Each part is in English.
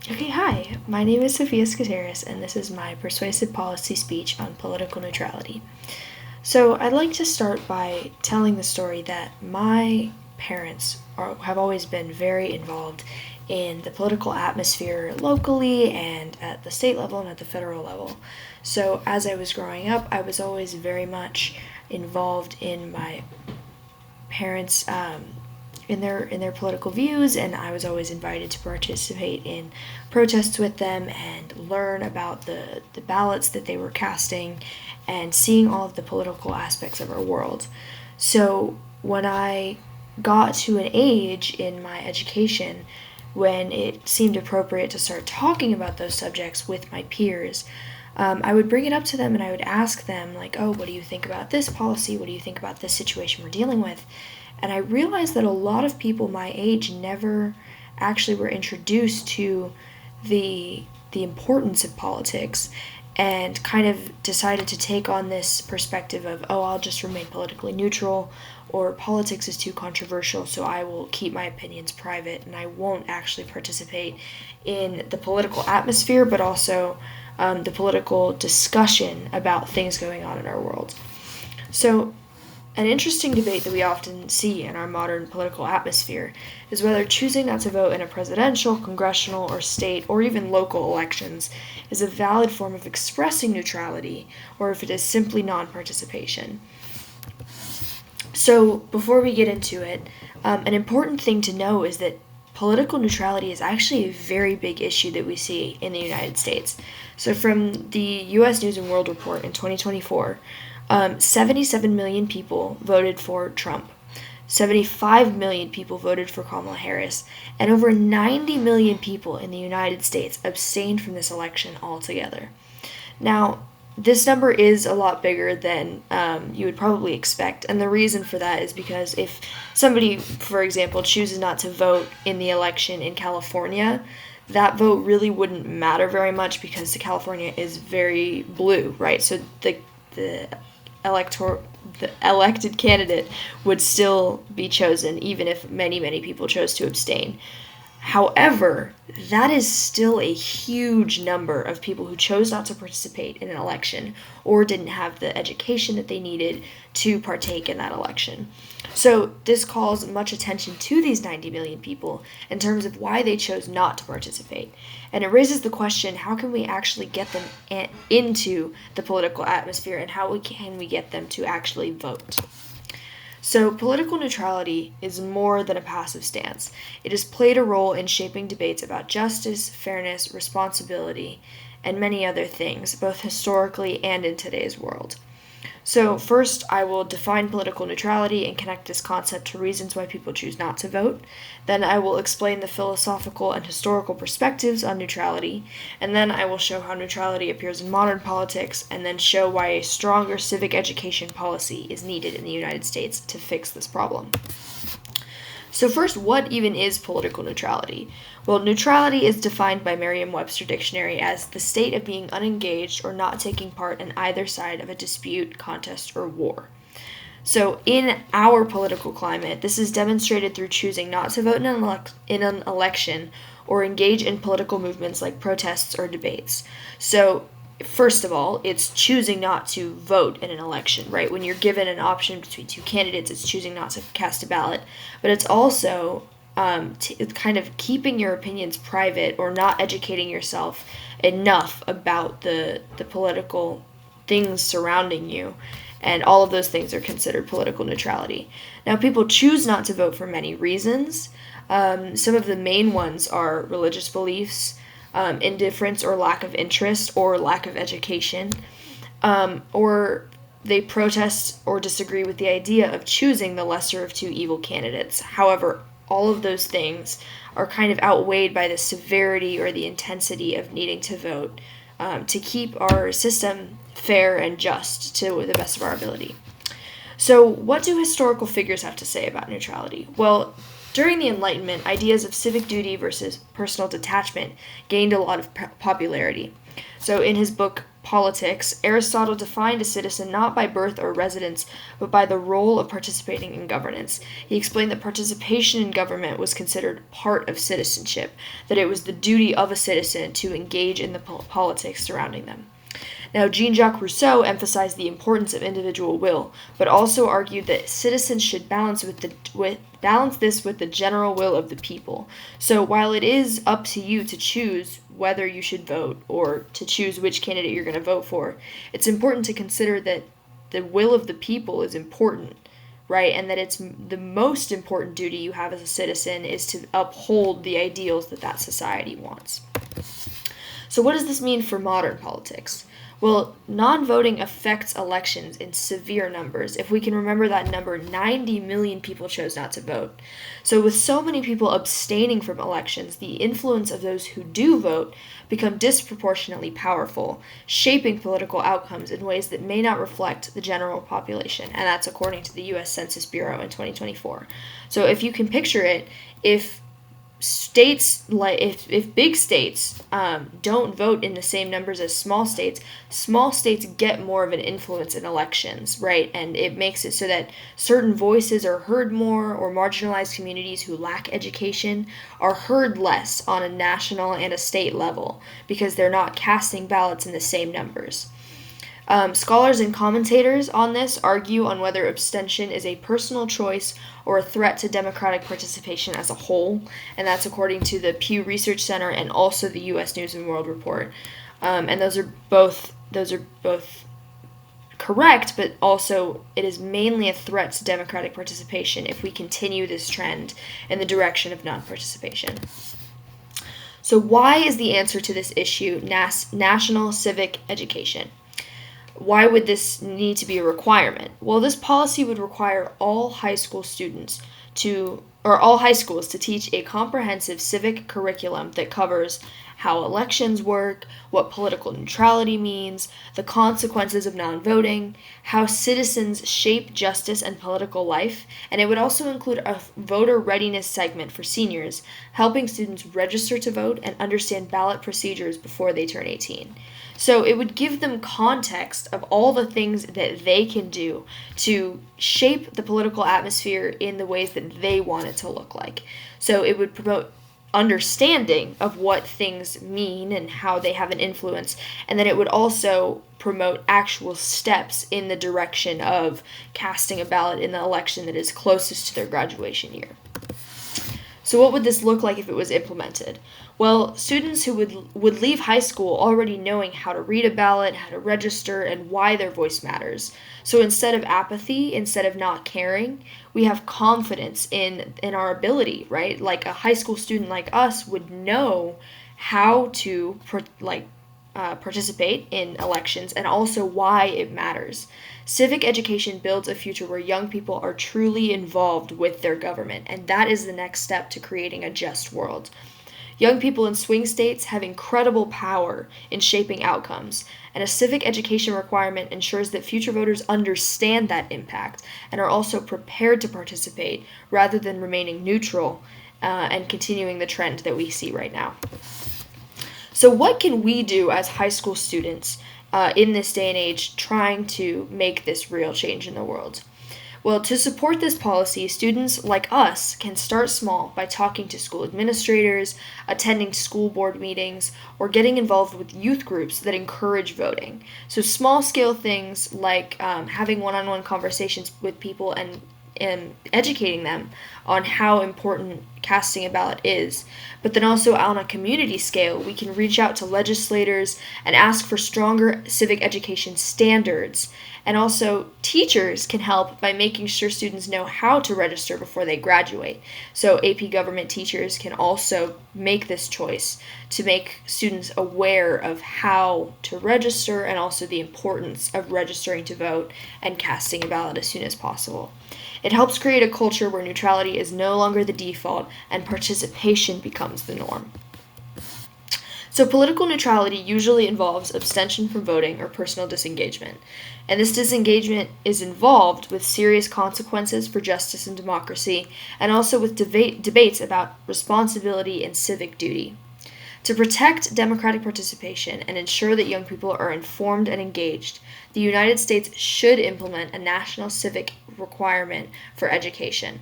Okay, hi. My name is Sophia Sketeris, and this is my persuasive policy speech on political neutrality. So, I'd like to start by telling the story that my parents have always been very involved in the political atmosphere locally and at the state level and at the federal level. So, as I was growing up, I was always very much involved in my parents' in their political views, and I was always invited to participate in protests with them and learn about the ballots that they were casting and seeing all of the political aspects of our world. So when I got to an age in my education when it seemed appropriate to start talking about those subjects with my peers, I would bring it up to them and I would ask them, like, oh, what do you think about this policy? What do you think about this situation we're dealing with? And I realized that a lot of people my age never actually were introduced to the importance of politics and kind of decided to take on this perspective of, oh, I'll just remain politically neutral, or politics is too controversial, so I will keep my opinions private and I won't actually participate in the political atmosphere, but also the political discussion about things going on in our world. So, an interesting debate that we often see in our modern political atmosphere is whether choosing not to vote in a presidential, congressional, or state, or even local elections is a valid form of expressing neutrality, or if it is simply non participation. So, before we get into it, an important thing to know is that political neutrality is actually a very big issue that we see in the United States. So, from the U.S. News and World Report in 2024, 77 million people voted for Trump. 75 million people voted for Kamala Harris, and over 90 million people in the United States abstained from this election altogether. Now, this number is a lot bigger than you would probably expect, and the reason for that is because if somebody, for example, chooses not to vote in the election in California, that vote really wouldn't matter very much because California is very blue, right? So the elector the elected candidate would still be chosen even if many people chose to abstain. However, that is still a huge number of people who chose not to participate in an election or didn't have the education that they needed to partake in that election. So, this calls much attention to these 90 million people in terms of why they chose not to participate. And it raises the question, how can we actually get them into the political atmosphere and how can we get them to actually vote? So, political neutrality is more than a passive stance. It has played a role in shaping debates about justice, fairness, responsibility, and many other things, both historically and in today's world. So, first, I will define political neutrality and connect this concept to reasons why people choose not to vote. Then, I will explain the philosophical and historical perspectives on neutrality. And then, I will show how neutrality appears in modern politics, and then show why a stronger civic education policy is needed in the United States to fix this problem. So, first, what even is political neutrality? Well, neutrality is defined by Merriam-Webster Dictionary as the state of being unengaged or not taking part in either side of a dispute, contest, or war. So, in our political climate, this is demonstrated through choosing not to vote in an election or engage in political movements like protests or debates. So, first of all, it's choosing not to vote in an election, right? When you're given an option between two candidates, it's choosing not to cast a ballot. But it's also kind of keeping your opinions private or not educating yourself enough about the political things surrounding you. And all of those things are considered political neutrality. Now, people choose not to vote for many reasons. Some of the main ones are religious beliefs, indifference or lack of interest or lack of education, or they protest or disagree with the idea of choosing the lesser of two evil candidates. However, all of those things are kind of outweighed by the severity or the intensity of needing to vote to keep our system fair and just to the best of our ability. So, what do historical figures have to say about neutrality? Well, during the Enlightenment, ideas of civic duty versus personal detachment gained a lot of popularity. So, in his book politics, Aristotle defined a citizen not by birth or residence, but by the role of participating in governance. He explained that participation in government was considered part of citizenship, that it was the duty of a citizen to engage in the politics surrounding them. Now, Jean-Jacques Rousseau emphasized the importance of individual will, but also argued that citizens should balance this with the general will of the people. So while it is up to you to choose whether you should vote or to choose which candidate you're going to vote for, it's important to consider that the will of the people is important, right? And that it's the most important duty you have as a citizen is to uphold the ideals that society wants. So what does this mean for modern politics? Well, non-voting affects elections in severe numbers. If we can remember that number, 90 million people chose not to vote. So with so many people abstaining from elections, the influence of those who do vote become disproportionately powerful, shaping political outcomes in ways that may not reflect the general population. And that's according to the U.S. Census Bureau in 2024. So if you can picture it, if big states don't vote in the same numbers as small states get more of an influence in elections, right? And it makes it so that certain voices are heard more, or marginalized communities who lack education are heard less on a national and a state level because they're not casting ballots in the same numbers. Scholars and commentators on this argue on whether abstention is a personal choice or a threat to democratic participation as a whole, and that's according to the Pew Research Center and also the U.S. News and World Report. And those are both correct, but also it is mainly a threat to democratic participation if we continue this trend in the direction of non-participation. So why is the answer to this issue national civic education? Why would this need to be a requirement? Well, this policy would require all high schools to teach a comprehensive civic curriculum that covers how elections work, what political neutrality means, the consequences of non-voting, how citizens shape justice and political life, and it would also include a voter readiness segment for seniors, helping students register to vote and understand ballot procedures before they turn 18. So it would give them context of all the things that they can do to shape the political atmosphere in the ways that they want it to look like. So it would promote understanding of what things mean and how they have an influence, and then it would also promote actual steps in the direction of casting a ballot in the election that is closest to their graduation year. So what would this look like if it was implemented? Well, students who would leave high school already knowing how to read a ballot, how to register, and why their voice matters. So instead of apathy, instead of not caring, we have confidence in our ability, right? Like a high school student like us would know how to participate in elections and also why it matters. Civic education builds a future where young people are truly involved with their government, and that is the next step to creating a just world. Young people in swing states have incredible power in shaping outcomes, and a civic education requirement ensures that future voters understand that impact and are also prepared to participate rather than remaining neutral and continuing the trend that we see right now. So what can we do as high school students in this day and age trying to make this real change in the world? Well, to support this policy, students like us can start small by talking to school administrators, attending school board meetings, or getting involved with youth groups that encourage voting. So small-scale things like having one-on-one conversations with people and educating them on how important casting a ballot is. But then also on a community scale, we can reach out to legislators and ask for stronger civic education standards. And also teachers can help by making sure students know how to register before they graduate. So AP government teachers can also make this choice to make students aware of how to register and also the importance of registering to vote and casting a ballot as soon as possible. It helps create a culture where neutrality is no longer the default and participation becomes the norm. So political neutrality usually involves abstention from voting or personal disengagement. And this disengagement is involved with serious consequences for justice and democracy, and also with debates about responsibility and civic duty. To protect democratic participation and ensure that young people are informed and engaged, the United States should implement a national civic requirement for education.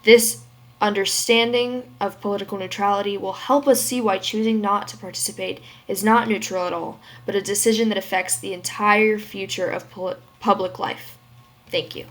This understanding of political neutrality will help us see why choosing not to participate is not neutral at all, but a decision that affects the entire future of public life. Thank you.